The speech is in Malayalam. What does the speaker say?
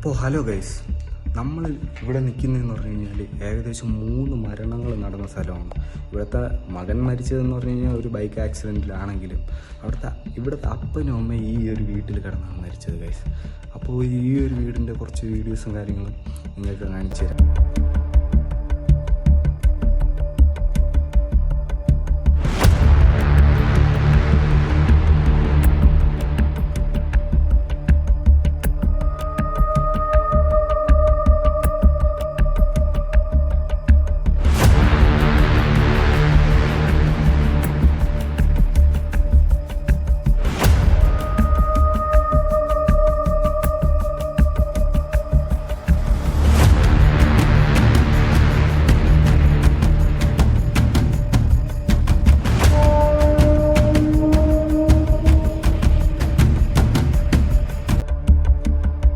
അപ്പോൾ ഹലോ ഗൈസ്, നമ്മൾ ഇവിടെ നിൽക്കുന്നതെന്ന് പറഞ്ഞു കഴിഞ്ഞാൽ ഏകദേശം 3 മരണങ്ങൾ നടന്ന സ്ഥലമാണ്. ഇവിടുത്തെ മകൻ മരിച്ചതെന്ന് പറഞ്ഞു കഴിഞ്ഞാൽ ഒരു ബൈക്ക് ആക്സിഡൻറ്റിലാണെങ്കിലും ഇവിടുത്തെ അപ്പനും അമ്മയും ഈ ഒരു വീട്ടിൽ കിടന്നാണ് മരിച്ചത് ഗൈസ്. അപ്പോൾ ഈ ഒരു വീടിൻ്റെ കുറച്ച് വീഡിയോസും കാര്യങ്ങളും നിങ്ങൾക്ക് കാണിച്ചു തരാം.